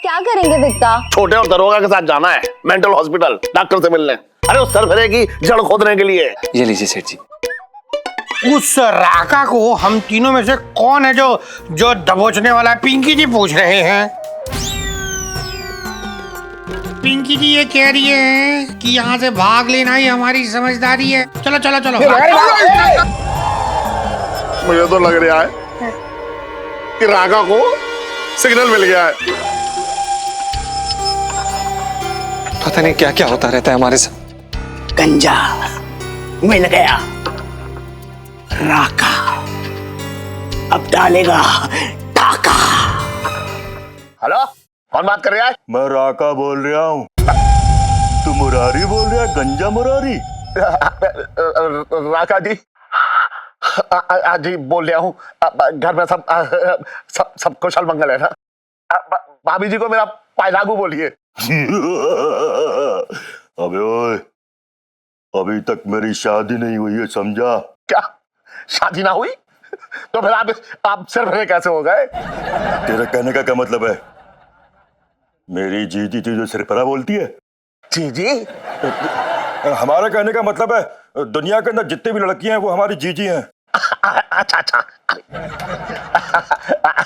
क्या करेंगे विक का? छोटे और दरोगा के साथ जाना है मेंटल हॉस्पिटल डॉक्टर से मिलने। अरे उस सरफरे की जड़ खोदने के लिए। ये लीजिए सेठ जी। उस राका को हम तीनों में से कौन है जो दबोचने वाला है? पिंकी जी पूछ रहे हैं। पिंकी जी ये कह रही है कि यहाँ से भाग लेना ही हमारी समझदारी है। चलो चलो चलो। मुझे तो लग रहा है कि राका को सिग्नल मिल गया है। पता नहीं क्या क्या होता रहता है हमारे साथ। गंजा मिल गया, राका अब डालेगा टाका। हेलो, कौन बात कर रहा है? मैं राका बोल रहा हूँ। तू मुरारी बोल रहा है? गंजा मुरारी? राका जी जी बोल रहा हूँ। घर में सब कुशल मंगल है ना? भाभी जी को मेरा पायलागू बोलिए। अबे ओए, अभी तक मेरी शादी नहीं हुई है, समझा? क्या शादी ना हुई? तो फिर आप सिर्फ कैसे हो गए? तेरे कहने का क्या मतलब है? मेरी जीजी तुझे सिरफरा बोलती है? जी हमारा कहने का मतलब है दुनिया के अंदर जितनी भी लड़कियां हैं वो हमारी जीजी हैं। अच्छा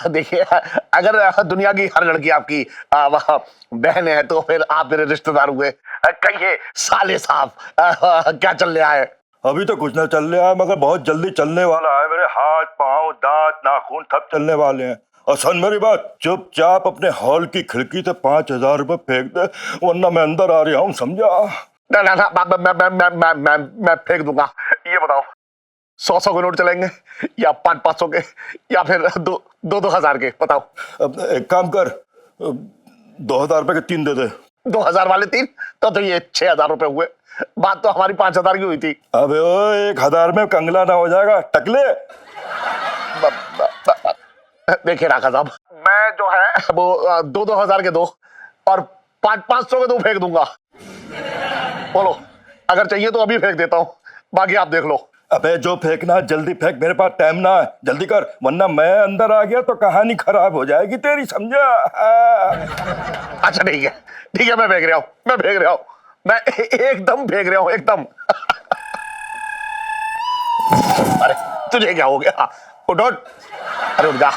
देखिए, अगर दुनिया की हर लड़की आपकी बहन है तो फिर आप मेरे रिश्तेदार हुए। कहिए साले साहब, क्या चल रहा है? अभी तो कुछ ना चल रहा है, मगर बहुत जल्दी चलने वाला है। मेरे हाथ पांव दांत नाखून सब चलने वाले हैं। और सुन मेरी बात, चुपचाप अपने हॉल की खिड़की से 5,000 रुपए फेंक दे, वरना मैं अंदर आ रहा हूँ, समझा? ना मैं फेंक दूंगा। ये बताओ, 100 के नोट चलेंगे या 500 के या फिर 2,000 के? बताओ। अब एक काम कर, 2,000 रुपए के 3 दे दे। 2,000 वाले 3 तो ये 6,000 रुपए हुए। बात तो हमारी 5,000 की हुई थी। अबे ओ, 1,000 में कंगला ना हो जाएगा टकले? देखिए राका साहब, मैं जो है वो 2,000 के 2 और 500 के 2 फेंक दूंगा। बोलो, अगर चाहिए तो अभी फेंक देता हूँ, बाकी आप देख लो। अबे जो फेंकना है जल्दी फेंक, मेरे पास टाइम ना है, जल्दी कर, वरना मैं अंदर आ गया तो कहानी खराब हो जाएगी तेरी, समझा? अच्छा ठीक है, मैं फेंक रहा हूँ, मैं एकदम फेंक रहा हूँ, एकदम। अरे तुझे क्या हो गया? उठ। अरे उठ जा,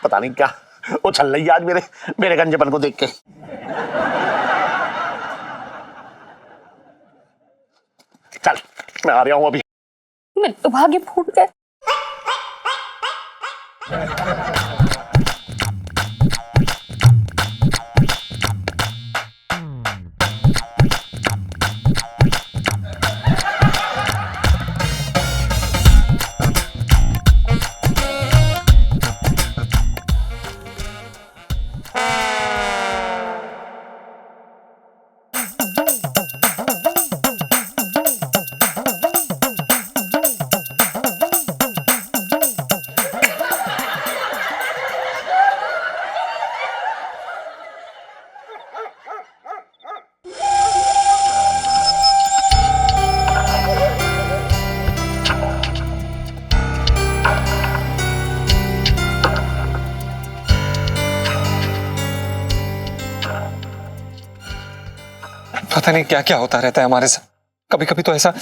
पता नहीं क्या उछल रही आज मेरे गंजेपन को देख के। चल मैं आ रहा हूँ अभी। मेरे तो भाग्य फूट गए। पता नहीं क्या क्या होता रहता है हमारे साथ। कभी कभी तो ऐसा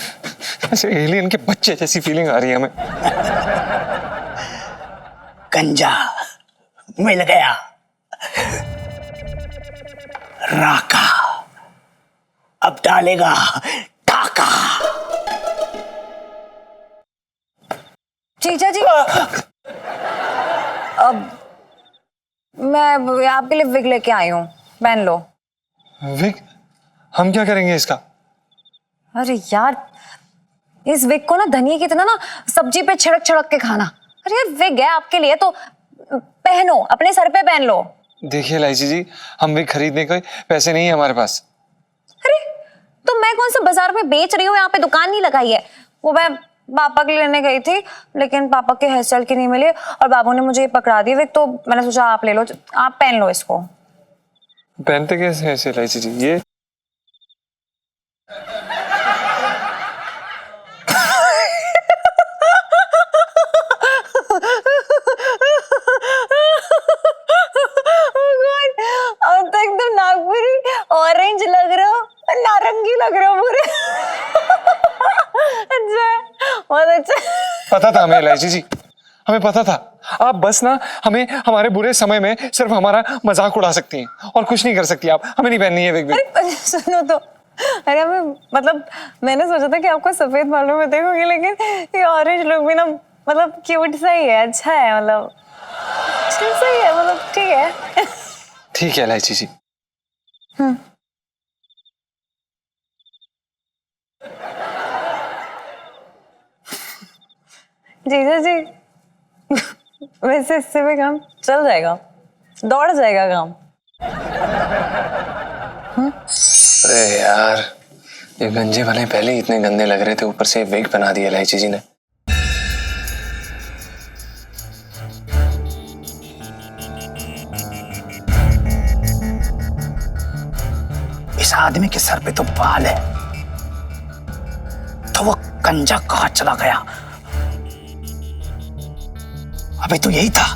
एलियन के बच्चे जैसी फीलिंग आ रही है हमें। गंजा मिल गया, राका अब डालेगा टाका। जीजा जी, अब मैं आपके लिए विग लेके आई हूँ, पहन लो। विग? हम क्या करेंगे इसका? अरे यार, इस विग को ना धनिया की तरह ना सब्जी पे छिड़क छिड़क के खाना। अरे यार, विग है आपके लिए तो पहनो, अपने सर पे पहन लो। देखिए लाइची जी, हम विग खरीदने के पैसे नहीं है हमारे पास। अरे तो मैं कौन सा बाजार में बेच रही हूँ, यहाँ पे दुकान नहीं लगाई है। वो मैं पापा के लेने गई थी, लेकिन पापा के हेयर स्टाइल के नहीं मिले और बाबू ने मुझे पकड़ा दी विग, तो मैंने सोचा आप ले लो, आप पहन लो इसको। पहनते कैसे हैं ऐसे लाइची जी? ये पता था हमें एलआईजी जी, हमें पता था। आप बस ना हमें हमारे बुरे समय में सिर्फ हमारा मजाक उड़ा सकती हैं और कुछ नहीं कर सकती आप। हमें नहीं पहननी है विग विग। अरे सुनो तो, अरे हमें मतलब मैंने सोचा था कि आपको सफेद बालों में देखोगे, लेकिन ये ऑरेंज लुक भी ना मतलब क्यूट सा ही है, अच्छा है, मतलब सही है, मतलब ठीक है। ठीक है एलआईजी जी। जीजा जी वैसे इससे भी काम चल जाएगा, दौड़ जाएगा काम। अरे यार, ये गंजे वाले पहले ही इतने गंदे लग रहे थे, ऊपर से विग बना दिया एलआईजी जी ने। इस आदमी के सर पे तो बाल है, तो वो कंजा कहाँ चला गया? अबे तो यही था।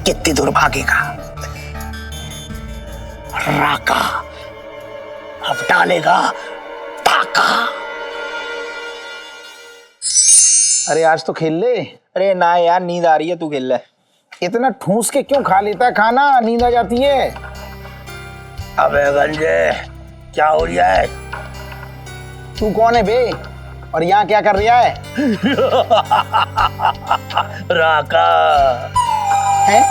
कितनी दूर भागेगा? राका अब डालेगा टाका। अरे आज तो खेल ले। अरे ना यार, नींद आ रही है, तू खेल ले। इतना ठूस के क्यों खा लेता है खाना, नींद आ जाती है। अबे गंजे क्या हो रहा है? तू कौन है बे, और यहाँ क्या कर रहा है? राका हैं?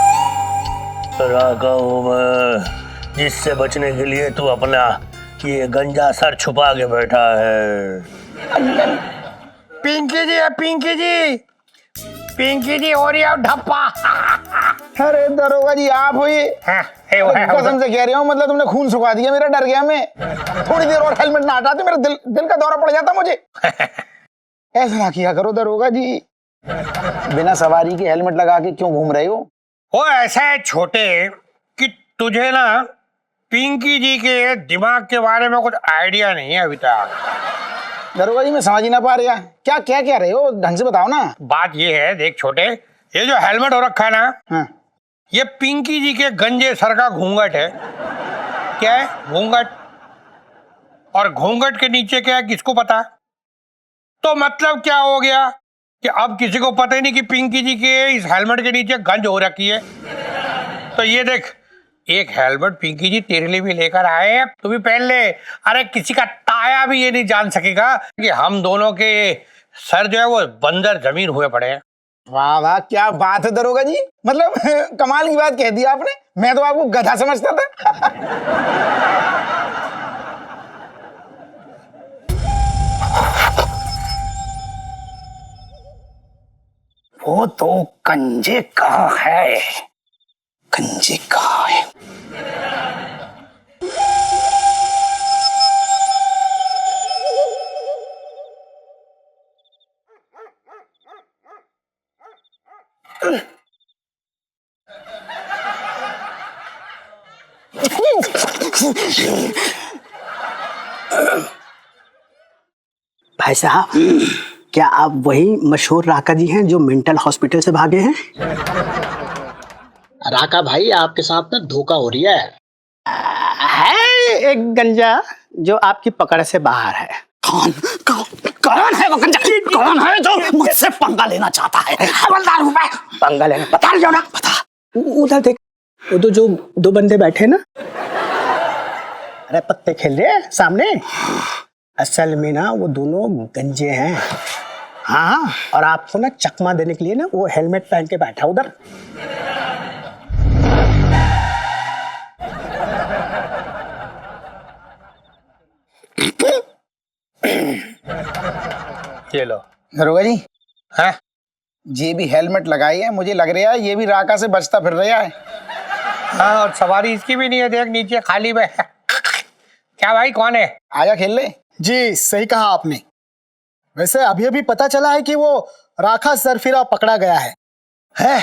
राका हूँ मैं, जिससे बचने के लिए तू अपना ये गंजा सर छुपा के बैठा है। पिंकी जी है, पिंकी जी, पिंकी जी हो रही है ढप्पा। अरे दरोगा जी आप हो ये? हाँ, है वो, है वो। कसम से कह रही हूँ, मतलब तुमने खून सुखा दिया मेरा, डर गया मैं। थोड़ी देर और हेलमेट ना हटाते मेरा दिल का दौरा पड़ जाता मुझे। ऐसा ना किया करो दरोगा जी, बिना सवारी के हेलमेट लगा के क्यों घूम रहे हो? वो ऐसा है छोटे कि तुझे ना पिंकी जी के दिमाग के बारे में कुछ आइडिया नहीं है अभी तक। दरोगा जी मैं समझ ही ना पा रहा, क्या क्या कह रहे हो, ढंग से बताओ ना। बात ये है, देख छोटे, ये जो हेलमेट हो रखा है ना, हाँ। ये पिंकी जी के गंजे सर का घूंघट है। क्या है? घूंघट। और घूंघट के नीचे क्या है किसको पता? तो मतलब क्या हो गया कि अब किसी को पता ही नहीं कि पिंकी जी के इस हेलमेट के नीचे गंज हो रखी है। तो ये देख, एक हेलमेट पिंकी जी तेरे लिए भी लेकर आए हैं, तू भी पहन ले। अरे किसी का ताया भी ये नहीं जान सकेगा कि हम दोनों के सर जो है वो बंजर जमीन हुए पड़े हैं। वाह वाह, क्या बात है दरोगा जी, मतलब कमाल की बात कह दी आपने। मैं तो आपको गधा समझता था। वो तो कंजे कहाँ है? कंजे कहाँ है? भाई साहब, क्या आप वही मशहूर राका जी हैं जो मेंटल हॉस्पिटल से भागे हैं? राका भाई, आपके साथ ना धोखा हो रही है। एक गंजा जो आपकी पकड़ से बाहर है। कौन कौन कौन है वो गंजा? कौन है जो मुझसे पंगा लेना चाहता है? हवलदार हूं मैं। पंगा लेना बता रही हो ना? बता। उधर देख, वो जो दो बंदे बैठे ना, अरे पत्ते खेल रहे हैं सामने। असल में ना वो दोनों गंजे हैं। हाँ, और आपको ना चकमा देने के लिए ना वो हेलमेट पहन के बैठा उधर। ये लो। दरोगा जी हैं? ये भी हेलमेट लगाई है, मुझे लग रहा है ये भी राका से बचता फिर रहा है। हाँ, और सवारी इसकी भी नहीं है, देख नीचे खाली में। क्या भाई, कौन है? आजा खेल ले। जी सही कहा आपने। वैसे अभी अभी पता चला है कि वो राखा सरफिरा पकड़ा गया है।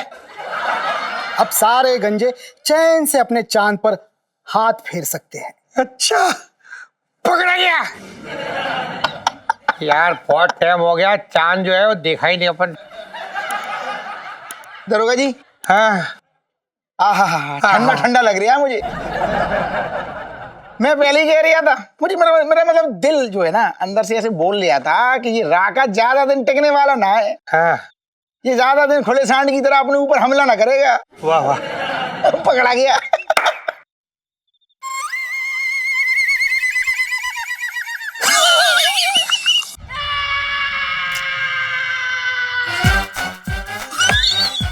अब सारे गंजे चैन से अपने चांद पर हाथ फेर सकते हैं। अच्छा, पकड़ा गया। यार बहुत टाइम हो गया, चांद जो है वो देखा ही नहीं अपन। दरोगा जी हाँ, ठंडा ठंडा लग रहा है मुझे। मैं पहले ही कह रहा था, मुझे मेरा मेरा मतलब दिल जो है ना अंदर से ऐसे बोल लिया था कि ये राका ज्यादा दिन टिकने वाला ना है। हाँ ये ज्यादा दिन खुले सांड की तरह अपने ऊपर हमला ना करेगा। वाह वाह। पकड़ा गया।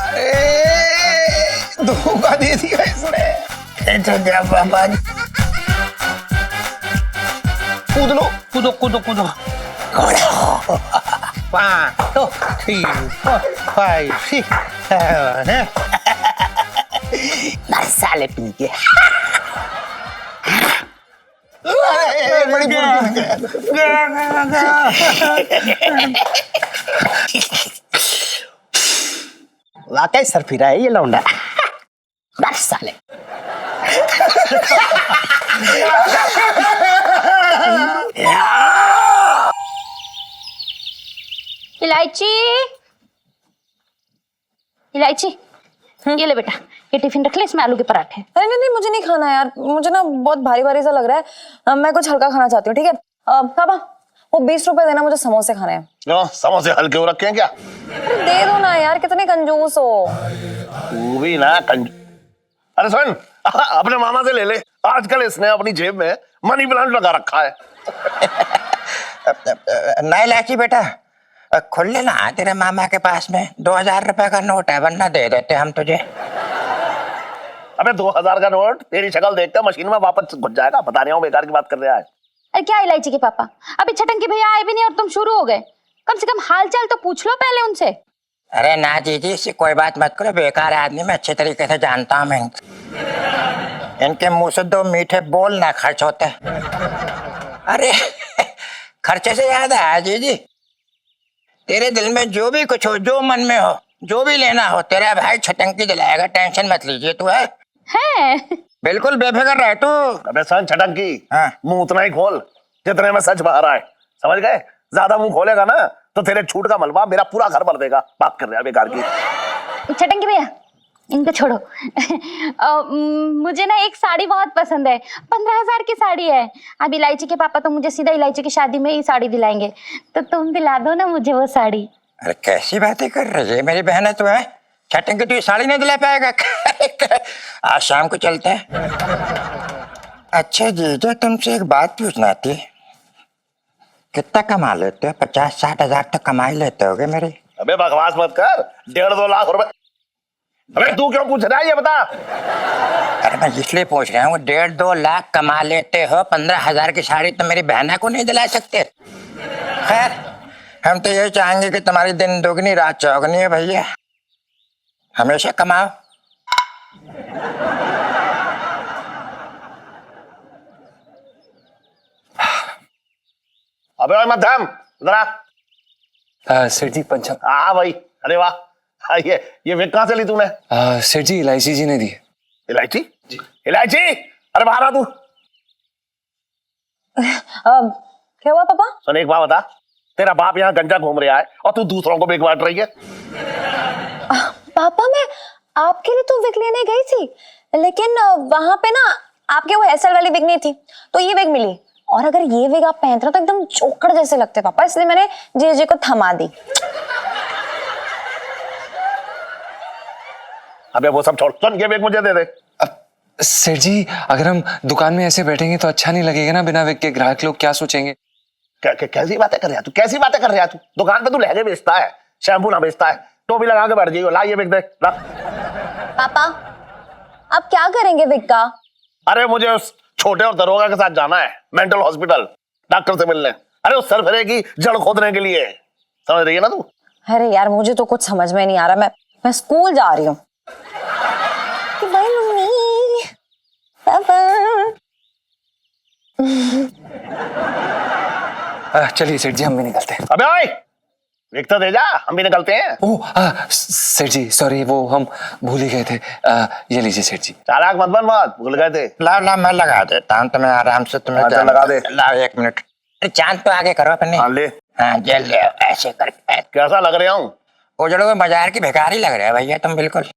अरे धोखा दे दिया इसने। कूद लो। कूदो कूदो कूदो। 1 2 3 4 5 6 7 मर साले पी के। अरे बड़ी वाकई सरफिरा है ये लौंडा। मर साले। इलायची इलायची ये ले बेटा, ये टिफिन रख ले, इसमें आलू के पराठे। अरे नहीं नहीं, मुझे नहीं खाना यार, मुझे ना बहुत भारी भारी सा लग रहा है। मैं कुछ हल्का खाना चाहती हूँ, ठीक है? पापा वो 20 रुपए देना, मुझे समोसे खाने हैं। क्यों समोसे हल्के हो रखे हैं क्या? अरे दे दो ना यार, कितने कंजूस हो। तू भी ना अरे सुन, अपने मामा से ले ले, आजकल इसने अपनी जेब में मनी प्लांट लगा रखा है। नहीं लाची बेटा, खोल लेना तेरे मामा के पास में 2000 रुपए का नोट है, वरना दे देते हम तुझे। अबे 2000 का नोट तेरी शक्ल देखकर मशीन में वापस घुस जाएगा। बता रहा हूँ, बेकार की बात कर रहा है। अरे क्या इलायची के पापा, अभी छटंकी भैया आए भी नहीं और तुम शुरू हो गए। कम से कम हाल चाल तो पूछ लो पहले उनसे। अरे ना जीजी, इससे कोई बात मत करो, बेकार आदमी मैं अच्छे तरीके से जानता हूँ। मैं इनके मुंह से 2 मीठे बोल ना खर्च होते। अरे खर्चे से याद आया जीजी, तेरे दिल में जो भी कुछ हो, जो मन में हो, जो भी लेना हो, तेरा भाई छटंकी दिलाएगा, टेंशन मत लीजिए। तू है बिल्कुल बेफिक्र रह तू। अबे सन छटंकी, हाँ। मुंह उतना ही खोल जितने में सच बाहर आए, समझ गए? ज्यादा मुंह खोलेगा ना तो तेरे छूट का मलबा मेरा पूरा घर भर देगा। बात कर रहा है बेकार की। छटंकी भैया इनको छोड़ो। मुझे ना एक साड़ी बहुत पसंद है, 15,000 की साड़ी है। अब इलायची के पापा तो मुझे सीधा इलायची की शादी में ही साड़ी दिलाएंगे, तो तुम दिला दो ना मुझे वो साड़ी। अरे कैसी बातें कर रही है, मेरी बहन है तू है? छटंकी तू ये साड़ी नहीं दिला पाएगा। आज शाम को चलते हैं। अच्छा जीजा, तुमसे एक बात पूछना थी, कितना कमा लेते हो? 50-60 हजार तक कमा ही लेते होगे मेरे। अबे बकवास मत कर, 1.5-2 लाख रुपए। अबे तू क्यों पूछ रहा है ये बता? अरे मैं इसलिए पूछ रहा हूँ, 1.5-2 लाख कमा लेते हो, 15,000 की साड़ी तो मेरी बहना को नहीं दिला सकते? खैर हम तो ये चाहेंगे कि तुम्हारी दिन दोगुनी रात चौगुनी है भैया, हमेशा कमाओ। अबे ओए मध्यम इधर आ। सेठ जी पंचम। हाँ भाई, अरे वाह। हाँ, ये विक कहाँ से ली तूने? सेठ जी इलायची जी ने दी। इलायची? इलायची, अरे बाहर आ तू। क्या हुआ पापा? सुन एक बात बता, तेरा बाप यहाँ गंजा घूम रहा है और तू दूसरों को बेच बांट रही है। पापा मैं आपके लिए तो विग लेने गई थी, लेकिन वहां पे ना आपके वो हेयर वाली विग नहीं थी, तो ये विग मिली। और अगर ये विग आप पहनते हो तो एकदम जोकर जैसे लगते पापा, इसलिए मैंने जे को थमा दी। अबे वो सब छोड़, सुन ये विग मुझे दे दे। सेठ जी अगर हम दुकान में ऐसे बैठेंगे तो अच्छा नहीं लगेगा ना, बिना विग के ग्राहक लोग क्या सोचेंगे? कैसी बातें कर रहा तू? कैसी बातें कर रहा तू? दुकान पे तू लहंगे बेचता है, शैम्पू ना बेचता है, टोपी लगा के बैठ जाइयो। ला ये विग दे ला। पापा आप क्या करेंगे विग का? अरे मुझे उस छोटे और दरोगा के साथ जाना है मेंटल हॉस्पिटल, डॉक्टर से मिलने। अरे उस सरफरे की जड़ खोदने के लिए, समझ रही है ना तू? अरे यार मुझे तो कुछ समझ में नहीं आ रहा, मैं स्कूल जा रही हूँ। Bye mummy papa. चलिए सेठ जी हम भी निकलते हैं। अबे ओए विग तो दे जा, हम भी निकलते हैं। ओह सेठ जी सॉरी, वो हम भूल ही गए थे। ये लीजिए सेठ जी। चालाक मत बन, मत भूल गए थे। ला ला मैं लगा देता हूँ तुम्हें आराम से, तुम्हें अच्छा, लगा दे। ला 1 मिनट। अरे चांद तो आगे करो अपने। हाँ ले। हाँ जेल ले ऐसे करके। कैसा लग रहा हूँ? उजड़े हुए बाजार की भिखारी लग रहे हैं भैया तुम बिल्कुल।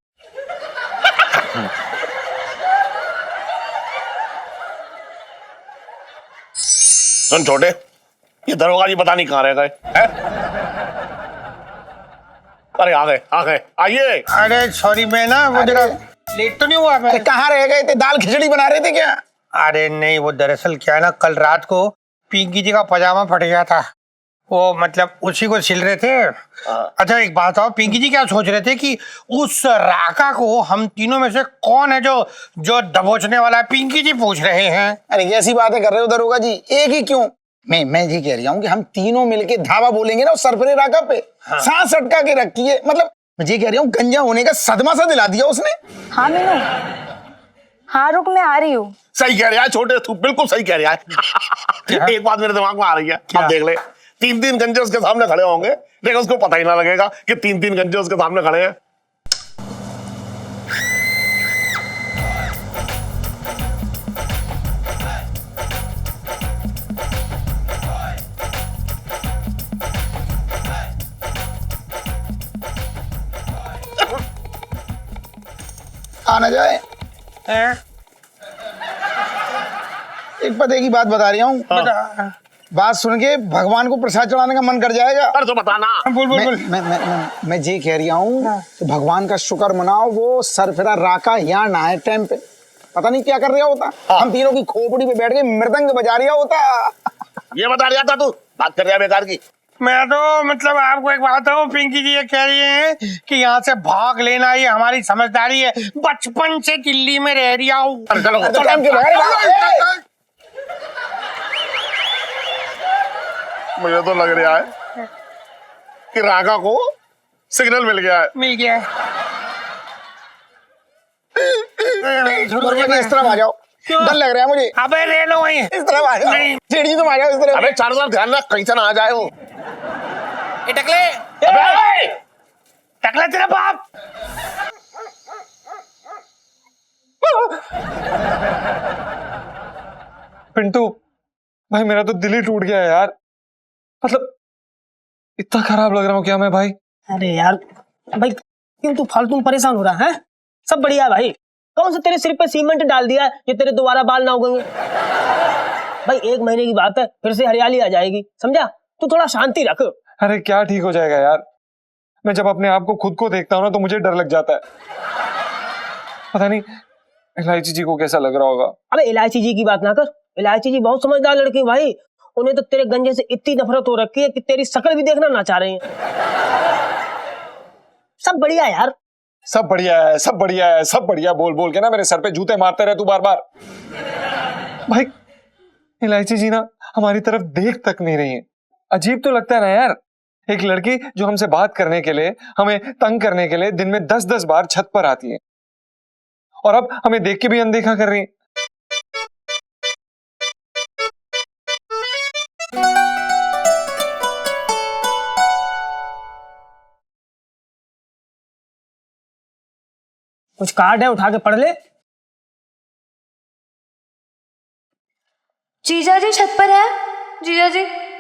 सुन छोटे, ये दरोगा जी पता नहीं कहाँ रह गए हैं? अरे आ गए आइए। अरे सॉरी, मैं ना वो जरा लेट तो नहीं हुआ मैं? अरे कहाँ रह गए थे? दाल खिचड़ी बना रहे थे क्या? अरे नहीं, वो दरअसल क्या है ना, कल रात को पिंकी जी का पजामा फट गया था, वो मतलब उसी को सिल रहे थे। अच्छा एक बात आओ, पिंकी जी क्या सोच रहे थे कि उस राका को हम तीनों में से कौन है जो दबोचने वाला है, पिंकी जी पूछ रहे हैं। अरे कैसी बातें कर रहे हो दरोगा जी, एक ही क्यों? मैं जी कह रहा हूँ कि हम तीनों मिलके धावा बोलेंगे ना उस सरफरे राका पे। सांस अटका के रखी है, मतलब मैं जी कह रही हूँ गंजा होने का सदमा सा दिला दिया उसने। हाँ मीनू, हाँ रुक, मैं आ रही हूँ। सही कह रहा है छोटे, तू बिल्कुल सही कह रहा है। एक बात मेरे दिमाग में आ रही है, अब देख ले, 3 गंजे उसके सामने खड़े होंगे, लेकिन उसको पता ही ना लगेगा कि 3 गंजे उसके सामने खड़े हैं। आना जाए। एक पते की बात बता रही हूँ, बात सुन के भगवान को प्रसाद चढ़ाने का मन कर जाएगा। अरे तो बताना। बोल बोल बोल। मैं जी कह रही हूँ कि भगवान का शुक्र मनाओ, वो सरफिरा राका यहाँ ना है टाइम पे, पता नहीं क्या कर रहा होता। हम तीनों की खोपड़ी पे बैठ के मृदंग बजा रहा होता। ये बता रहा था तू, बात कर रहा है बेकार की। मैं तो मतलब आपको एक बात बताऊं, पिंकी जी ये कह रही हैं कि यहाँ से भाग लेना ये हमारी समझदारी है, बचपन से दिल्ली में रह रही हूँ। चलो टाइम के बगैर मुझे तो लग रहा है कि राका को सिग्नल मिल गया है। मिल गया इस तरफ आ जाओ, डर लग रहा है मुझे। अबे ले लो वहीं। इस तरफ आ जाओ, सीढ़ी तुम आ जाओ इस तरफ। अबे चारों ध्यान रख, कहीं से ना आ जाए वो। टकले, टकला तेरा बाप। पिंटू भाई, मेरा तो दिल ही टूट गया है यार, मतलब इतना खराब लग रहा हूँ क्या मैं भाई? अरे यार भाई, क्यों तू फालतू परेशान हो रहा है? सब बढ़िया है भाई। कौन सा तेरे सिर पे सीमेंट डाल दिया है जो तेरे दोबारा बाल ना उगेंगे? भाई 1 महीने की बात है, फिर से हरियाली आ जाएगी, समझा? तू थोड़ा शांति रख। अरे क्या ठीक हो जाएगा यार, मैं जब अपने आप को खुद को देखता हूँ ना तो मुझे डर लग जाता है। पता नहीं इलायची जी को कैसा लग रहा होगा। अबे इलायची जी की बात ना कर, इलायची जी बहुत समझदार लड़की भाई, उन्हें तो तेरे गंजे से इतनी नफरत हो रखी है कि तेरी शक्ल भी देखना ना चाह रही है। सब बढ़िया है यार, सब बढ़िया है, सब बढ़िया है, सब बढ़िया बोल बोल के ना मेरे सर पे जूते मारते रहे तू बार बार। भाई इलायची जी ना हमारी तरफ देख तक नहीं रही है। अजीब तो लगता है ना यार, एक लड़की जो हमसे बात करने के लिए, हमें तंग करने के लिए दिन में 10-10 बार छत पर आती है, और अब हमें देख के भी अनदेखा कर रही है। कुछ कार्ड है उठा के पढ़ ले। जीजा जी छत पर है। जीजा जी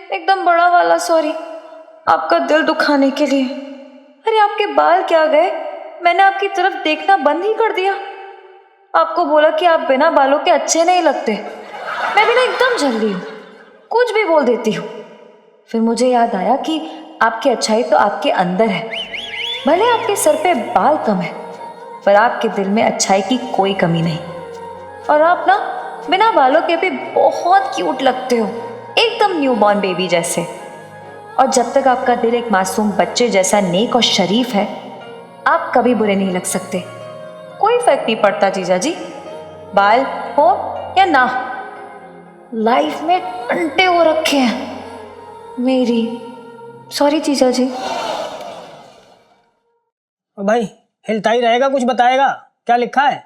एकदम बड़ा वाला सॉरी, आपका दिल दुखाने के लिए। अरे आपके बाल क्या गए? मैंने आपकी तरफ देखना बंद ही कर दिया। आपको बोला कि आप बिना बालों के अच्छे नहीं लगते। मैं भी ना एकदम जल्दी हूँ, कुछ भी बोल देती हूँ। फिर मुझे याद आया कि आपकी अच्छाई तो आपके अंदर है। भले आपके सर पे बाल कम है, पर आपके दिल में अच्छाई की कोई कमी नहीं। और आप ना बिना बालों के भी बहुत क्यूट लगते हो, एकदम न्यूबॉर्न बेबी जैसे। और जब तक आपका दिल एक मासूम बच्चे जैसा नेक और शरीफ है, आप कभी बुरे नहीं लग सकते। कोई फर्क नहीं पड़ता जीजा जी, बाल हो या ना हो। लाइफ में टंटे हो रखे हैं मेरी। सॉरी जीजा जी। भाई हिलता ही रहेगा, कुछ बताएगा? क्या लिखा है?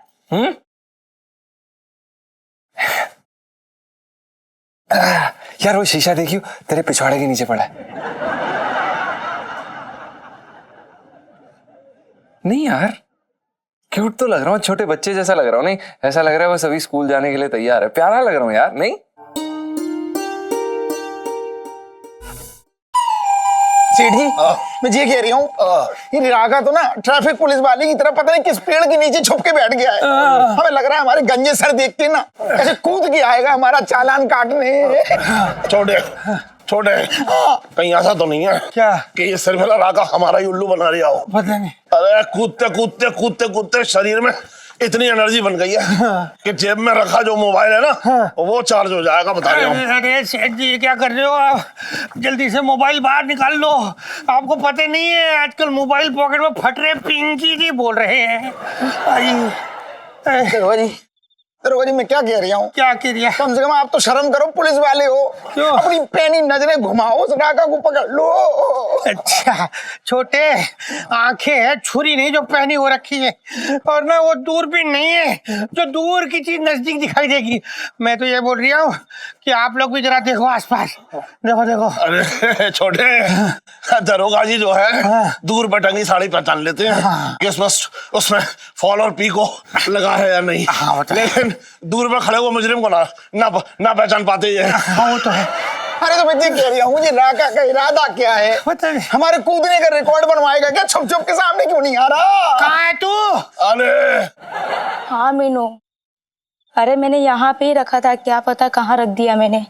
यार वो शीशा देखियो, तेरे पिछवाड़े के नीचे पड़ा है। नहीं यार, क्यूट तो लग रहा हूँ, छोटे बच्चे जैसा लग रहा हूँ। नहीं, ऐसा लग रहा है बस अभी स्कूल जाने के लिए तैयार है। प्यारा लग रहा हूँ यार। नहीं सेठ जी मैं ये कह रही हूँ ये रागा तो ना ट्रैफिक पुलिस वाले की तरह पता नहीं किस पेड़ के नीचे छुप के बैठ गया है। हमें लग रहा है हमारे गंजे सर देख के ना ऐसे कूद के आएगा हमारा चालान काटने। छोटे छोटे कहीं ऐसा तो नहीं है क्या कि ये सिर्फ राका हमारा ही उल्लू बना रहा हो? पता नहीं। अरे कूदते कूदते कूदते कूदते शरीर में इतनी एनर्जी बन गई है कि जेब में रखा जो मोबाइल है ना वो चार्ज हो जाएगा, बता रहा हूँ। अरे सेठ जी क्या कर रहे हो आप? जल्दी से मोबाइल बाहर निकाल लो। आपको पता नहीं है आजकल मोबाइल पॉकेट में फट रहे, पिंकी जी बोल रहे हैं। दरोगा जी मैं क्या कह रही हूँ? क्या कह रही है? कम से कम आप तो शर्म करो, पुलिस वाले हो। क्यों? अपनी पैनी नजरें घुमाओ, उस राका को पकड़ लो। अच्छा छोटे, आंखें है छुरी नहीं जो पहनी हो रखी है, और ना वो दूरबीन नहीं है जो दूर की चीज नजदीक दिखाई देगी। मैं तो ये बोल रही हूँ कि आप लोग भी जरा देखो आसपास, देखो देखो। अरे छोटे, दरोगा जी जो है दूर बटंगी साड़ी पहचान लेते हैं कि उसमें फॉल और पी को लगा है या नहीं, लेकिन दूर में खड़े हुए मुजरिम को ना पहचान पाते ये। हाँ वो तो है। अरे तो मैं ये कह रही हूँ मुझे राका का इरादा क्या है? पता नहीं। हमारे कूदने का रिकॉर्ड बनवाएगा क्या? छुप छुप के सामने क्यों नहीं आ रहा? कहाँ है तू? अरे हाँ मीनू, अरे मैंने यहाँ पे ही रखा था, क्या पता कहाँ रख दिया मैंने।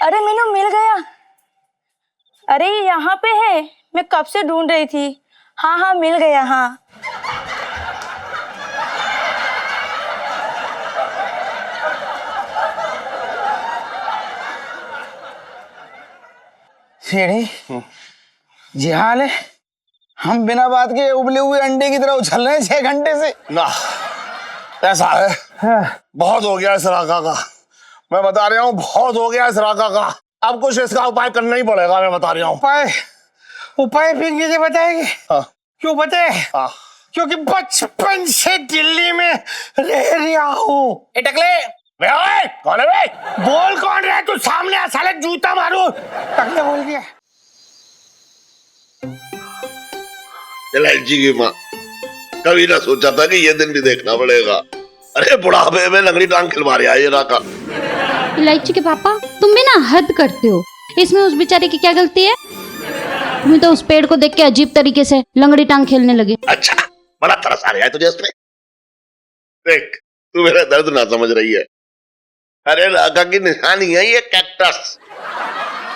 अरे मीनू मिल गया। अरे ये यहाँ पे है, मैं कब से ढूंढ रही थी। हाँ हाँ मिल गया। हाँ सीढ़ी जी हाल है, हम बिना बात के उबले हुए अंडे की तरह उछल रहे हैं 6 घंटे से। ना ऐसा है बहुत हो गया इस राका का, मैं बता रहा हूँ बहुत हो गया इस राका का। अब कुछ इसका उपाय करना ही पड़ेगा, मैं बता रहा हहूँ। उपाय पिंकी जी बताएगी। क्यों बताए? क्योंकि बचपन से दिल्ली में रह रहा हूँ। कौन है बे? बोल कौन रहा है तू? सामने आ साले, जूता मारू। टकले बोल दिया। इलायची की माँ, कभी ना सोचा था कि ये दिन भी देखना पड़ेगा। अरे बुढ़ापे में लंगड़ी टांग खिलवा रहा है ये राका। इलायची के पापा, तुम भी ना हद करते हो। इसमें उस बेचारे की क्या गलती है? तुम्हें तो उस पेड़ को देख के अजीब तरीके से लंगड़ी टांग खेलने लगे। अच्छा बड़ा तरस आ रहा है तुझे उसमें? देख तू मेरा दर्द ना समझ रही है। अरे राका की निशानी है ये कैक्टस,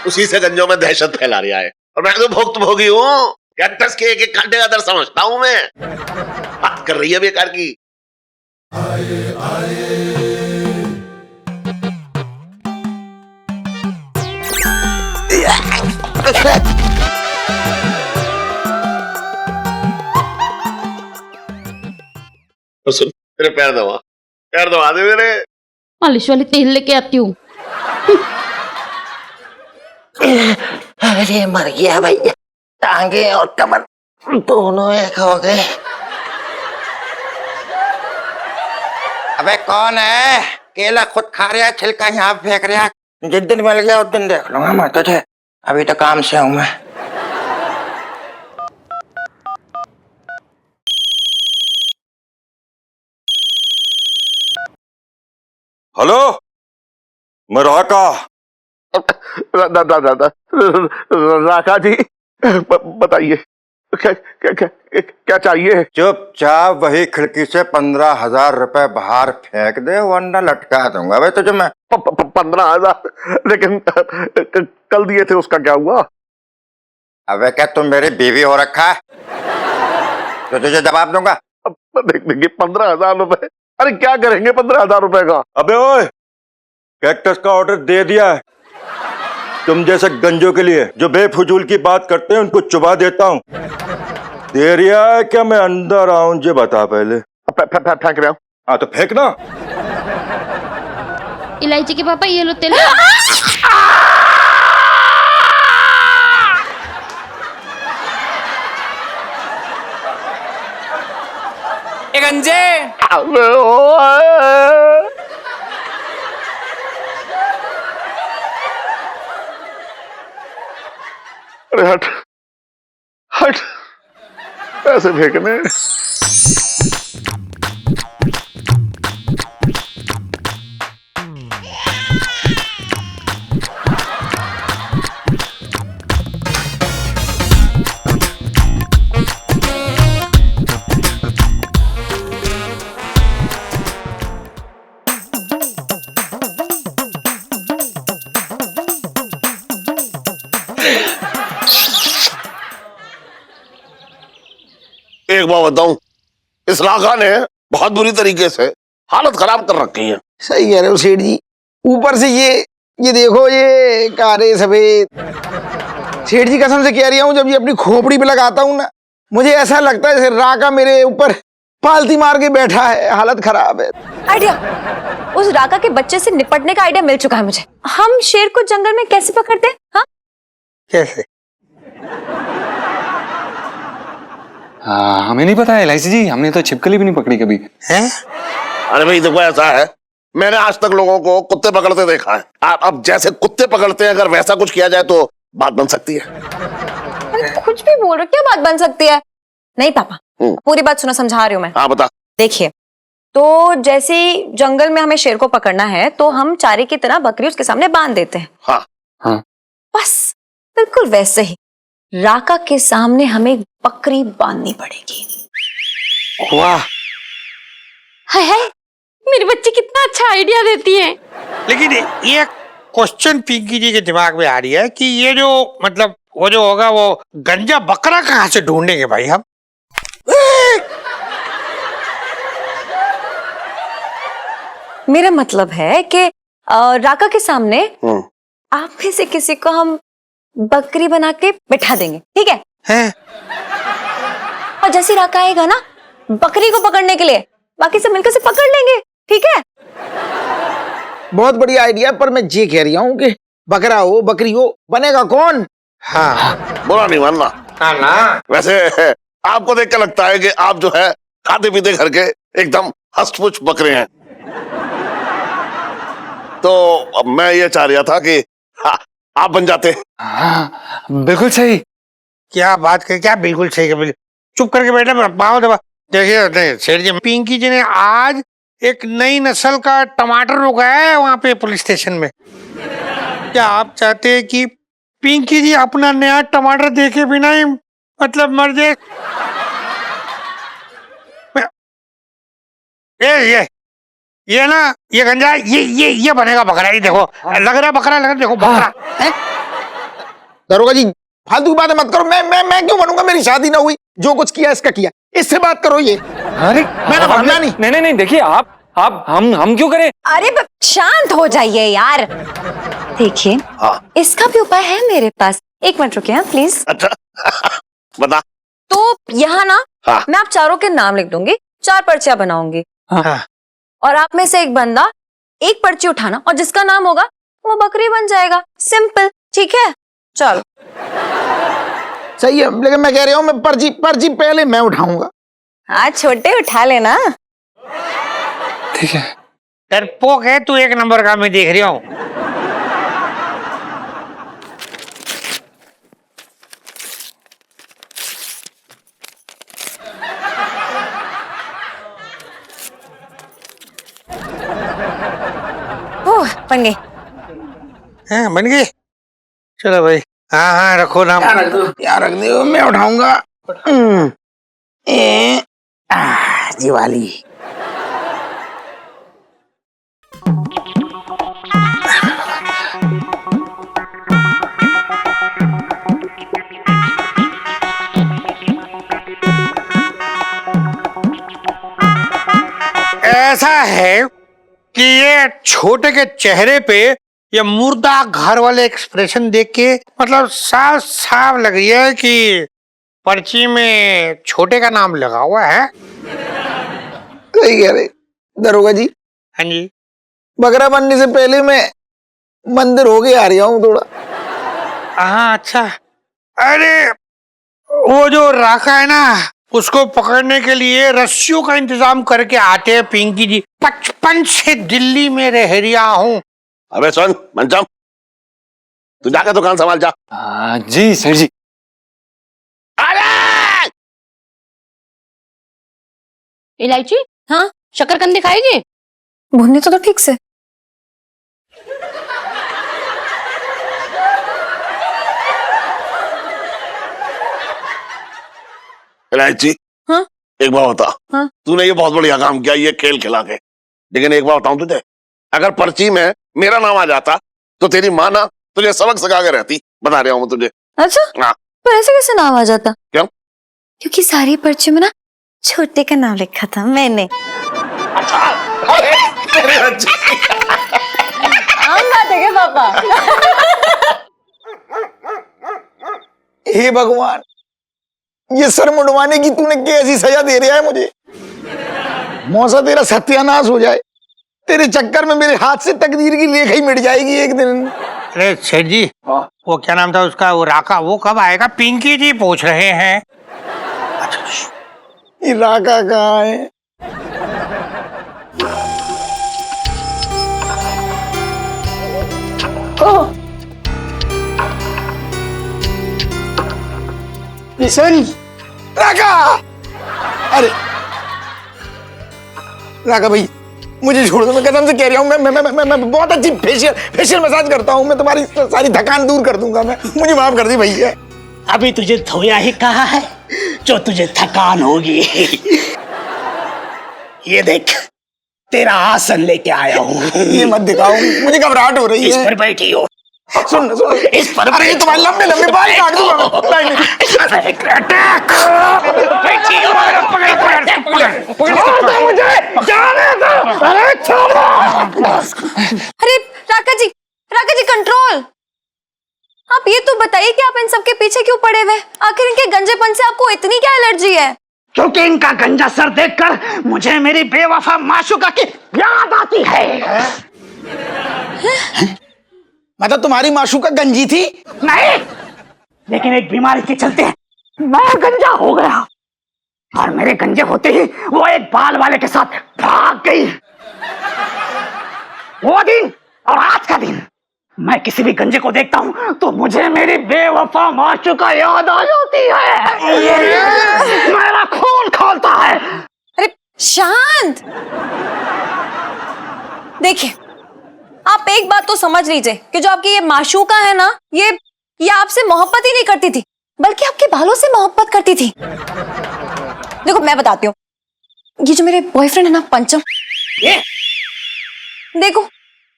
उसी से गंजों में दहशत फैला रहा है, और मैं तो भुक्तभोगी हूँ। कैक्टस के एक कांटे का दर्द समझता हूँ मैं। बात कर रही है बेकार की। सुन तेरे पैर दबा दे मेरे। मालिश वाली तेल लेके आती हूँ। अरे मर गया भैया, टांगे और कमर दोनों एक हो गए। अबे कौन है? केला खुद खा रहा है, छिलका यहाँ फेंक रहा है। जिस दिन मिल गया उस दिन देख लूंगा मैं तुझे, अभी तो काम से हूं मैं। हेलो, मैं राका। राका जी बताइए क्या चाहिए? चुपचाप वही खिड़की से 15,000 रुपए बाहर फेंक दे, वरना लटका दूंगा भाई तुझे मैं। 15,000? लेकिन कल दिए थे, उसका क्या हुआ? अबे क्या तुम मेरी बीवी हो रखा है तो तुझे जवाब दूंगा? देखिए 15,000 रुपए, अरे क्या करेंगे 15,000 रुपए का? अबे ओए, कैक्टस का ऑर्डर दे दिया है। तुम जैसे गंजों के लिए जो बेफजूल की बात करते हैं उनको चुबा देता हूँ। दे रिया है क्या? मैं अंदर आऊं जे बता पहले। फेंक रहा हूँ। हाँ तो फेंकना। इलायची के पापा ये लो तेल। गंजे अरे हट हट, ऐसे फेंकने। एक बात बताऊं, इस राका ने बहुत बुरी तरीके से हालत खराब कर रखी है। सही कह रहे हो सेठ जी। ऊपर से ये देखो, ये कारे सफेद। सेठ जी कसम से कह रही हूँ, जब ये अपनी खोपड़ी पे लगाता हूँ ना, मुझे ऐसा लगता है जैसे राका मेरे ऊपर पालती मार के बैठा है। हालत खराब है। आइडिया, उस राका के बच्चे से निपटने का आइडिया मिल चुका है मुझे। हम शेर को जंगल में कैसे पकड़ते हैं? हाँ, कैसे? हमें नहीं पता है एलआईसी जी, हमने तो छिपकली भी नहीं पकड़ी कभी। हैं? अरे भाई देखो, ऐसा है, मैंने आज तक लोगों को कुत्ते पकड़ते देखा है। अब जैसे कुत्ते पकड़ते हैं, अगर वैसा कुछ किया जाए तो बात बन सकती है। अरे कुछ भी बोल रहे हो, क्या बात बन सकती है? नहीं पापा, पूरी बात सुनो, समझा रही हूँ मैं। हाँ बता। देखिए, तो जैसे जंगल में हमें शेर को पकड़ना है तो हम चारे की तरह बकरी उसके सामने बांध देते हैं। हाँ। बस बिल्कुल वैसे ही राका के सामने हमें बकरी बांधनी पड़ेगी। वाह, हाय हाय, मेरी बच्ची कितना अच्छा आइडिया देती है। लेकिन ये क्वेश्चन पिंकी जी के दिमाग में आ रही है कि ये जो मतलब वो जो होगा वो गंजा बकरा कहाँ से ढूंढेंगे भाई हम? मेरा मतलब है कि राका के सामने आप में से किसी को हम बकरी बना के बिठा देंगे, ठीक है? हैं? और जैसे राका आएगा ना बकरी को पकड़ने के लिए, बाकी सब मिलकर से पकड़ लेंगे, ठीक है? बहुत बढ़िया आइडिया, पर मैं ये कह रही हूँ कि बकरा हो बकरी हो, बनेगा कौन? हाँ, बुरा नहीं मानना। हाँ ना। वैसे आपको देख के लगता है कि आप जो है खाते पीते घर के एकदम हष्टपुष्ट बकरे हैं। तो मैं ये चाह रहा था कि आप बन जाते। हाँ, बिल्कुल सही। क्या बात कर, क्या बिल्कुल सही है, बिल्कुल चुप करके बैठे पाओ दबा। देखिए सेठ जी, पिंकी जी ने आज एक नई नस्ल का टमाटर उगाया है वहां पे पुलिस स्टेशन में। क्या आप चाहते हैं कि पिंकी जी अपना नया टमाटर देखे बिना ही मतलब मर जाए? ये ना, ये गंजा, ये बनेगा बकरा। ये देखो, लग रहा है बकरा, लग रहा है, देखो बकरा है। दरोगा जी फालतू की बातें मत करो। मैं क्यों बनूंगा? मेरी शादी ना हुई, जो कुछ किया इसका किया, इससे बात करो। ये अरे मैंने भागना नहीं। नहीं, देखिए आप हम क्यों करें? अरे शांत हो जाइए यार। देखिए, इसका भी उपाय है मेरे पास। एक मिनट रुकिए प्लीज। अच्छा बता। तो यहाँ ना हाँ। मैं आप चारों के नाम लिख दूंगी, 4 पर्चियां बनाऊंगी। हाँ। और आप में से एक बंदा एक पर्ची उठाना और जिसका नाम होगा वो बकरी बन जाएगा। सिंपल, ठीक है? चलो। सही है, लेकिन मैं कह रही हूँ मैं पर्ची पहले मैं उठाऊंगा। हाँ छोटे, उठा लेना। ठीक है। डरपोक है तू, एक नंबर का, मैं देख रहा हूँ। बन गई। हाँ, बन गई। चलो भाई, हाँ रखो नाम। यहाँ रख दो, मैं उठाऊंगा। दिवाली। ऐसा है कि ये छोटे के चेहरे पे ये मुर्दा घर वाले एक्सप्रेशन देख के मतलब साफ साफ लग रही है कि पर्ची में छोटे का नाम लगा हुआ है। सही कह रहे दरोगा जी। हाँ जी। बकरा बनने से पहले मैं मंदिर हो गया आ रहा हूँ थोड़ा। हाँ अच्छा। अरे वो जो राका है ना, उसको पकड़ने के लिए रस्सियों का इंतजाम करके आते हैं पिंकी जी। 55 से दिल्ली में रह रहा हूँ। अबे सुन मंचम, तू जाकर दुकान संभाल जा। जी सर जी। अरे इलायची, हाँ शकरकंद दिखाएगी? भुनने तो ठीक से। इलायची, हाँ? एक बात बता। हाँ? तूने ये बहुत बढ़िया काम किया, ये खेल खिला के। लेकिन एक बात बताऊं तुझे, अगर पर्ची में मेरा नाम आ जाता तो तेरी माँ ना तुझे सबक सिखा के रहती। बता रहा हूँ मैं तुझे। अच्छा, हाँ। पर ऐसे कैसे नाम आ जाता? क्यों? क्योंकि सारी पर्ची में ना छोटे का नाम लिखा था मैंने। आम बात है क्या पापा? हे भगवान, ये सर मुंडवाने की तूने कैसी सजा दे रहा है मुझे। मौसा तेरा सत्यानाश हो जाए, तेरे चक्कर में मेरे हाथ से तकदीर की लेख ही मिट जाएगी एक दिन। अरे सेठ जी, वो क्या नाम था उसका, वो राका, वो कब आएगा? पिंकी जी पूछ रहे हैं। ये राका कहाँ है? किशन, राका, अरे राका भाई, मुझे छोड़ दो, मैं कसम से कह रहा हूँ, मैं बहुत अच्छी फेशियल मसाज करता हूँ, मैं तुम्हारी सारी थकान दूर कर दूंगा। मैं, मुझे माफ कर दी भैया। अभी तुझे धोया ही कहा है जो तुझे थकान होगी। ये देख, तेरा आसन लेके आया हूँ। ये मत दिखाओ, मुझे घबराहट हो रही इस है। पर बैठी हो। सुन इस पर अरे ये तुम्हारे लंबे लंबे बाल काट दूंगा मैं। नहीं, नहीं। बैठी हो। अरे राका जी कंट्रोल। आप ये तो बताइए कि आप इन सब के पीछे क्यों पड़े हुए? आखिर इनके गंजेपन से आपको इतनी क्या एलर्जी है? क्योंकि इनका गंजा सर देखकर मुझे मेरी बेवफा माशूका की याद आती है। मतलब तुम्हारी माशूका गंजी थी? नहीं, लेकिन एक बीमारी के चलते मैं गंजा हो गया, और मेरे गंजे होते ही वो एक बाल वाले के साथ भाग गई। वो दिन और आज का दिन, मैं किसी भी गंजे को देखता हूँ तो मुझे मेरी बेवफा माशूका याद आ जाती है। मेरा खून खौलता है। अरे शांत। देखिए, आप एक बात तो समझ लीजिए कि जो आपकी ये माशूका है ना, ये आपसे मोहब्बत ही नहीं करती थी, बल्कि आपके बालों से मोहब्बत करती थी। देखो मैं बताती हूँ, ये जो मेरे बॉयफ्रेंड है ना पंचम, ये देखो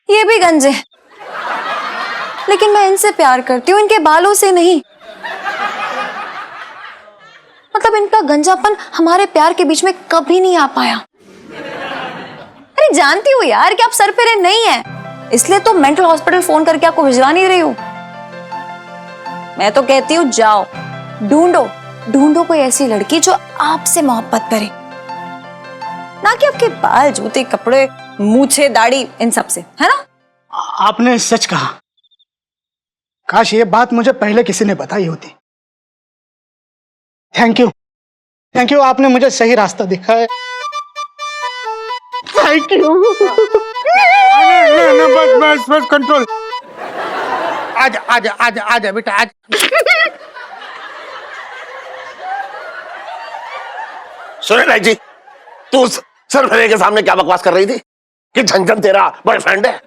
ये भी गंजे हैं, लेकिन मैं इनसे प्यार करती हूँ, इनके बालों से नहीं। मतलब इनका गंजापन हमारे प्यार के बीच में कभी नहीं आ पाया। अरे जानती हूँ यार कि आप सर पे नहीं है, इसलिए तो मेंटल हॉस्पिटल फोन करके आपको भिजवा नहीं रही हूँ। मैं तो कहती हूँ जाओ ढूंढो कोई ऐसी लड़की जो आपसे मोहब्बत करे, ना कि आपके बाल, जूते, कपड़े, मूछे, दाढ़ी, इन सब से, है ना? आपने सच कहा। काश ये बात मुझे पहले किसी ने बताई होती। थैंक यू, आपने मुझे सही रास्ता दिखाया। Thank you. बस कंट्रोल। आजा बेटा, आज सुने जी, तू सर मेरे के सामने क्या बकवास कर रही थी कि झंझन तेरा बॉयफ्रेंड है?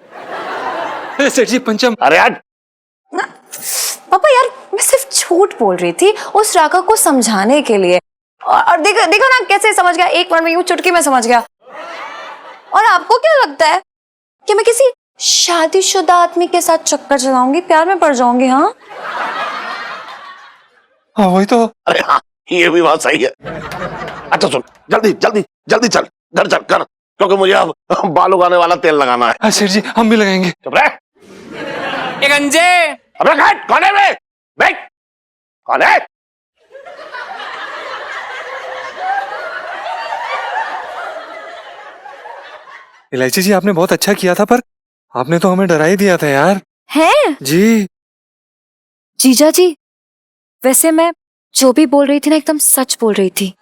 सेठ जी पंचम, अरे यार पापा यार, मैं सिर्फ झूठ बोल रही थी उस राका को समझाने के लिए, और देखो ना कैसे समझ गया, एक बार में यूं चुटकी में समझ गया। और आपको क्या लगता है कि मैं किसी शादीशुदा आदमी के साथ चक्कर चलाऊंगी, प्यार में पड़ जाऊंगी? हाँ वही तो। अरे हाँ, ये भी बात सही है। अच्छा सुन, जल्दी जल्दी जल्दी चल, घर चल कर, क्योंकि मुझे अब बाल उगाने वाला तेल लगाना है। हाँ सेठ जी, हम भी लगाएंगे। चुप रहे। ये गंजे। अबे बैठ, कौन है बे? बैठ, कौन है? इलायची जी, आपने बहुत अच्छा किया था, पर आपने तो हमें डरा ही दिया था यार। है जी जीजा जी, वैसे मैं जो भी बोल रही थी ना, एकदम सच बोल रही थी।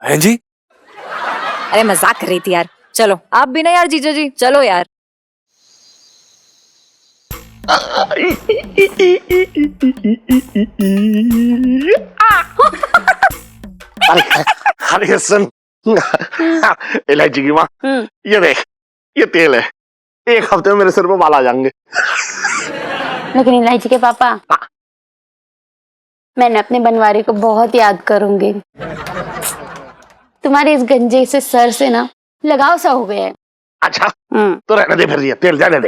हैं जी? अरे मजाक कर रही थी यार। चलो आप भी ना यार जीजा जी, चलो यार। अरे अरे सुन इलायची की माँ, ये देख, ये तेल है, एक हफ्ते में मेरे सिर पे बाल आ जाएंगे। लेकिन इलायची के पापा, मैंने अपने बनवारी को बहुत याद करूंगी। तुम्हारे इस गंजे से सर से ना लगाव सा हो गया है। अच्छा तो रहने दे, फिर ये तेल जाने दे।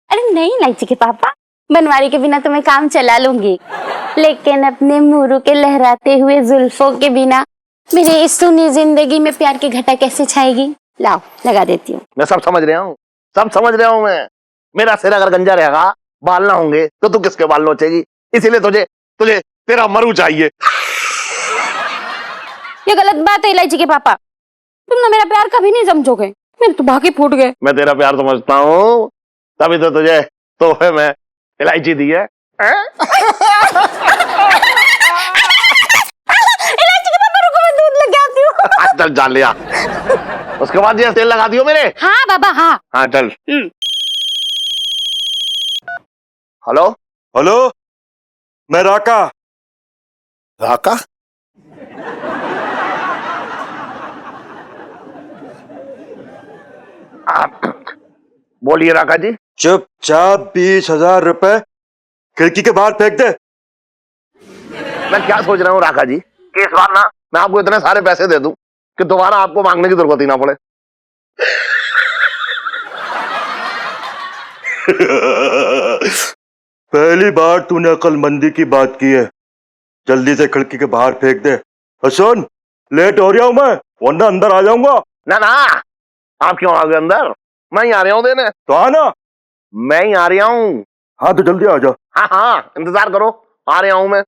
अरे नहीं इलायची के पापा, बनवारी के बिना तो मैं काम चला लूंगी, लेकिन अपने मुरू के लहराते हुए जुल्फों के बिना मेरी इस सुनी जिंदगी में प्यार की घटा कैसे छाएगी? लाओ लगा देती हूँ। मैं सब समझ रहा हूँ, सब समझ रहा हूँ मैं। मेरा सिर अगर गंजा रहेगा, बाल ना होंगे, तो तू किसके बाल नोचेगी? इसीलिए तुझे तुझे तेरा मरू चाहिए। ये गलत बात है इलायची के पापा, तुम ना मेरा प्यार कभी नहीं समझोगे, मेरे तो भाग ही फूट गए। मैं तेरा प्यार समझता हूँ, तभी तो तुझे तोहफे में इलायची दी है। इलायची के पापा रुको, मैं दूध लेके आती हूँ। चल जा लिया, उसके बाद ये तेल लगा दियो मेरे। हाँ बाबा हाँ। हाँ चल। हेलो हेलो, मैं राका। राका? बोलिए राका जी। चुपचाप 20,000 रुपए खिड़की के बाहर फेंक दे। मैं क्या सोच रहा हूँ राका जी कि इस बार ना मैं आपको इतने सारे पैसे दे दूं कि दोबारा आपको मांगने की जरूरत ही ना पड़े। पहली बार तूने अक्लमंदी की बात की है। जल्दी से खिड़की के बाहर फेंक दे। सुन, लेट हो रहा हूं मैं, वरना अंदर आ जाऊंगा। ना ना, आप क्यों आ गए अंदर? मैं ही आ रहा हूँ देने। तो आना। मैं ही आ रहा हूँ। हाँ तो जल्दी आ जा। हाँ हाँ, इंतजार करो, आ रहा हूँ मैं।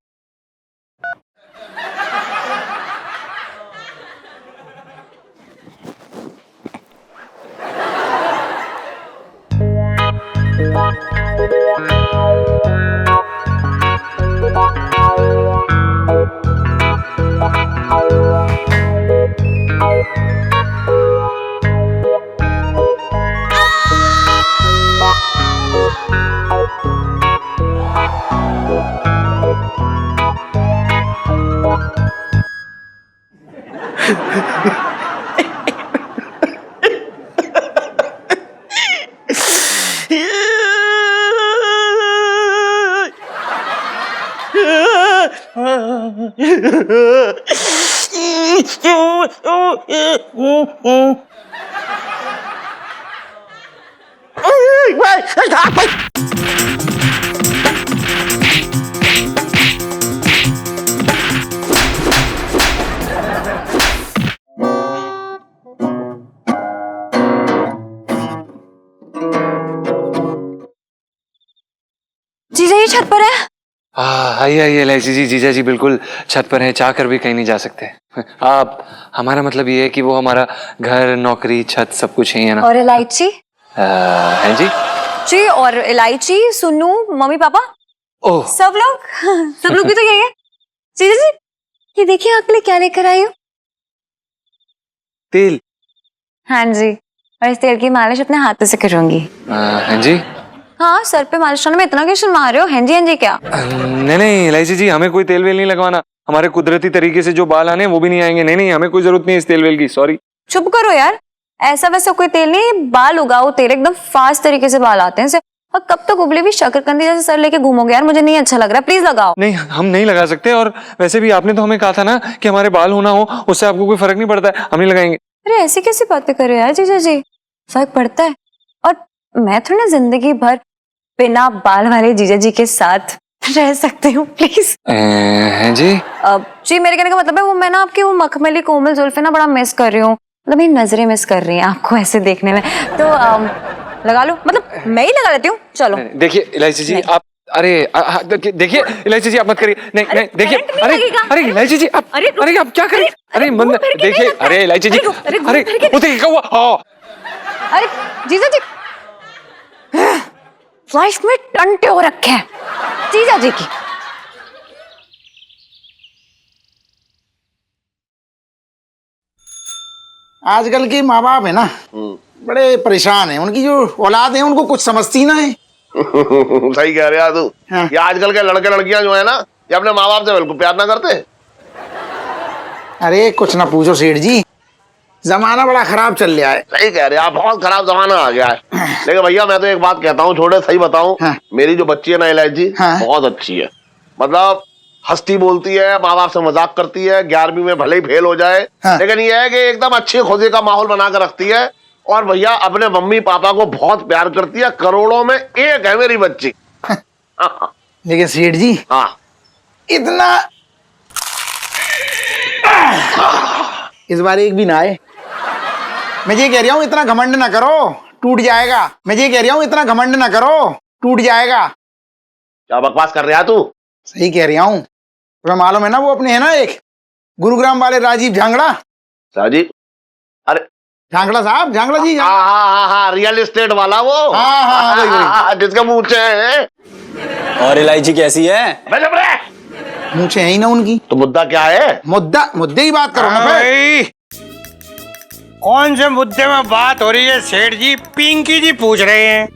जीजा ये छत पर है। आइए आइए इलायची जी, जीजा जी बिल्कुल छत पर हैं, चाह कर भी कहीं नहीं जा सकते। आप, हमारा मतलब ये है कि वो हमारा घर, नौकरी, छत सब कुछ ही है ना। और इलायची? हैं जी? जी, और इलायची, सुन्नू, मम्मी पापा, ओह सब लोग भी तो यही है। जीजा जी ये देखिए आपके लिए क्या लेकर आई हूँ। तेल? हाँ जी, और इस तेल की मालिश अपने हाथों से करूंगी। हैं जी? हाँ, सर पे मालिश करने में इतना क्यों शर्मा रहे हो? हाँ जी क्या? नहीं नहीं इलायची जी, हमें कोई तेल वेल नहीं लगवाना। हमारे कुदरती तरीके से जो बाल आने वो भी नहीं आएंगे। नहीं नहीं, हमें कोई जरूरत नहीं है इस तेल वेल की, सॉरी। चुप करो यार, ऐसा वैसा कोई तेल नहीं, बाल उगाओ तेल, एकदम फास्ट तरीके से बाल आते हैं इसे। और कब तक उबले भी शकरकंदी जैसे सर लेके घूमोगे यार? मुझे नहीं अच्छा लग रहा, प्लीज लगाओ। नहीं, हम नहीं लगा सकते। और वैसे भी आपने तो हमें कहा था ना कि हमारे बाल होना हो उससे आपको कोई फर्क नहीं पड़ता है, हम नहीं लगाएंगे। अरे ऐसी कैसी बातें कर रहे हो यार जीजा जी, फर्क पड़ता है। और मैं थोड़ी ना जिंदगी भर बिना बाल वाले जीजा जी के साथ रह सकती हूँ, प्लीज। हैं जी? जी मेरे कहने का मतलब है वो मैं ना आपकी वो मखमली कोमल जुल्फे ना बड़ा मिस कर रही हूँ, मतलब मेरी नजरें मिस कर रही हैं आपको ऐसे देखने में। तो लगा लो, मतलब मैं ही लगा लेती हूँ, चलो। देखिए इलायची जी आप, अरे देखिए इलायची जी आप मत करिए। नहीं नहीं देखिए, अरे इलायची जी आप, अरे आप क्या करें? अरे मन देखिए, अरे इलायची जी, अरे वो देखिए क्या हुआ? अरे जीजा जी लाइफ में टंटे हो रखे हैं जीजा जी की। आजकल के माँ बाप है ना बड़े परेशान हैं, उनकी जो औलाद है उनको कुछ समझती ना है। सही कह रहे हैं तू। हाँ। ये आजकल के लड़के लड़कियां जो है ना, ये अपने माँ बाप से बिल्कुल प्यार ना करते। अरे कुछ ना पूछो सेठ जी, जमाना बड़ा खराब चल रहा है। सही कह रहे हैं आप, बहुत खराब जमाना आ गया है। लेकिन भैया मैं तो एक बात कहता हूँ, छोटे सही बताऊं, हाँ। मेरी जो बच्ची है ना इलायची, हाँ। बहुत अच्छी है। मतलब हंसती बोलती है, माँ बाप से मजाक करती है, 11वीं में भले ही फेल हो जाए, हाँ। लेकिन ये है कि एकदम अच्छी खुशी का माहौल बना कर रखती है। और भैया अपने मम्मी पापा को बहुत प्यार करती है, करोड़ों में एक है मेरी बच्ची। हाँ लेकिन सेठ जी हाँ इतना इस बार एक भी ना आए। मैं ये कह रहा हूँ इतना घमंड ना करो, टूट जाएगा। मैं ये कह रहा हूँ इतना घमंड ना करो, टूट जाएगा। क्या बकवास कर रहा है तू? सही कह रहा हूँ। तुम्हें मालूम है ना वो अपने है ना एक गुरुग्राम वाले राजीव झांगड़ा। राजीव? अरे झांगड़ा साहब, झांगड़ा जी। हाँ हाँ हाँ हाँ, रियल एस्टेट वाला वो। हाँ, हाँ, वही, वही। जिसका मूंछें है। और इलायची कैसी है? मैं जब रहे मूंछें है ही ना उनकी। तो मुद्दा क्या है? मुद्दे की बात करो ना हाँ फिर। भाई, कौन से मुद्दे में बात हो रही है सेठ जी? पिंकी जी पूछ रहे हैं।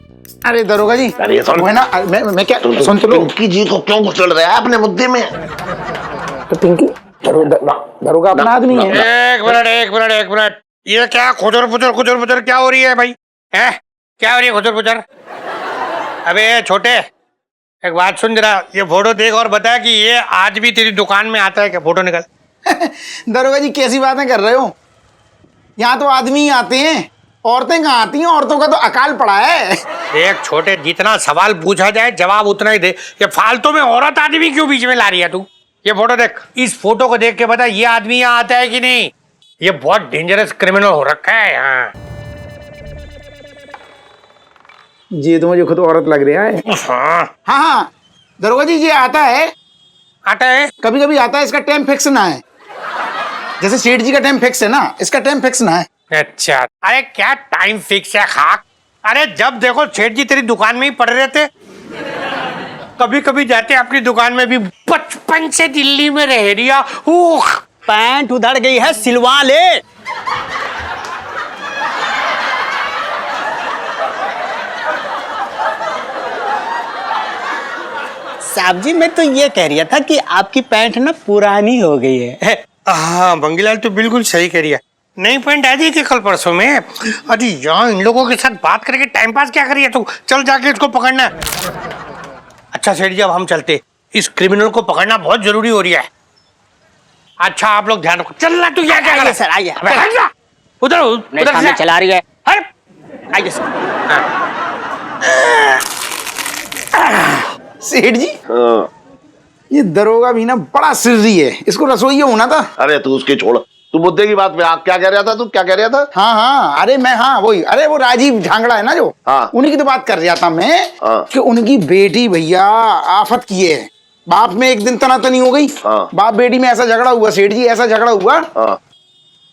अरे दरोगा जी, अरे सुन। वो है ना, मैं क्या सुन तो लो। पिंकी जी को क्यों कुचल रहा है अपने मुद्दे में? तो पिंकी दरोगा अपना आदमी है। एक मिनट, ये क्या खुचर पुचर क्या हो रही है भाई? है क्या हो रही है खुचर पुचर? अबे छोटे, एक बात सुन जरा, ये फोटो देख और बता कि ये आज भी तेरी दुकान में आता है क्या? फोटो निकल। दरोगा जी कैसी बातें कर रहे हो? यहाँ तो आदमी ही आते हैं, औरतें कहाँ आती हैं? औरतों का तो अकाल पड़ा है। एक छोटे, जितना सवाल पूछा जाए जवाब उतना ही दे। ये फालतू में औरत आदमी क्यों बीच में ला रही है तू? ये फोटो देख, इस फोटो को देख के बता ये आदमी यहाँ आता है कि नहीं? ये बहुत डेंजरस क्रिमिनल हो रखा है यहाँ। जी तो मुझे खुद औरत लग रहा है। हाँ, हाँ दरोगा जी ये आता है, कभी कभी आता है। इसका टाइम फिक्स ना है, जैसे सेठ जी का टाइम फिक्स है ना, इसका टाइम फिक्स ना है। अच्छा, अरे क्या टाइम फिक्स है खाक? अरे जब देखो सेठ जी तेरी दुकान में ही पड़े रहते। कभी कभी जाते अपनी दुकान में भी। बचपन से दिल्ली में रह रिया। पैंट उधड़ गई है, सिलवा ले। साहब जी मैं तो ये कह रहा था कि आपकी पैंट ना पुरानी हो गई है। हाँ बंगीलाल तो बिल्कुल सही कह रही है। नई पैंट आ जाएगी कल परसों में। अरे यहाँ इन लोगों के साथ बात करके टाइम पास क्या करिए तू? चल जाके इसको पकड़ना है। अच्छा सेठ जी अब हम चलते, इस क्रिमिनल को पकड़ना बहुत जरूरी हो रही है। अच्छा आप लोग ध्यान रखो। चल रहा तू क्या क्या कर रहा है? सर आइए। अबे हट जा। उधर से चला रही है। हट। आइए सर। सेठ जी हाँ। ये दरोगा भी ना बड़ा सिर्री है, इसको रसोइया होना था। अरे तू उसकी छोड़, तू मुद्दे की बात पे क्या कह रहा था? तू क्या कह रहा था? हाँ हाँ, अरे मैं, हाँ वही, अरे वो राजीव झांगड़ा है ना जो, हाँ। उन्हीं की तो बात कर रहा था मैं। हाँ। कि उनकी बेटी भैया आफत की है। बाप में एक दिन तनातनी हो गई। हाँ। बाप बेटी में ऐसा झगड़ा हुआ सेठ जी, ऐसा झगड़ा हुआ। हाँ।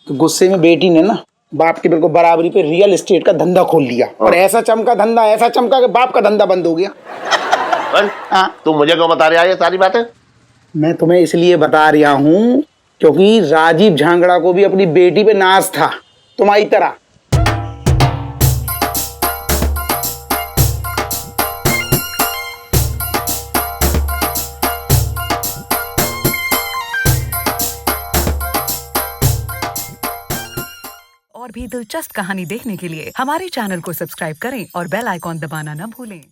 तो गुस्से में बेटी ने ना बाप के बिल्कुल बराबरी पे रियल एस्टेट का धंधा खोल लिया। और ऐसा चमका धंधा, ऐसा चमका कि बाप का धंधा बंद हो गया। हाँ। तू मुझे क्यों बता रहा है ये सारी बातें? मैं तुम्हें इसलिए बता रहा हूँ क्योंकि राजीव झांगड़ा को भी अपनी बेटी पे नाज था, तुम्हारी तरह। और भी दिलचस्प कहानी देखने के लिए हमारे चैनल को सब्सक्राइब करें और बेल आइकॉन दबाना न भूलें।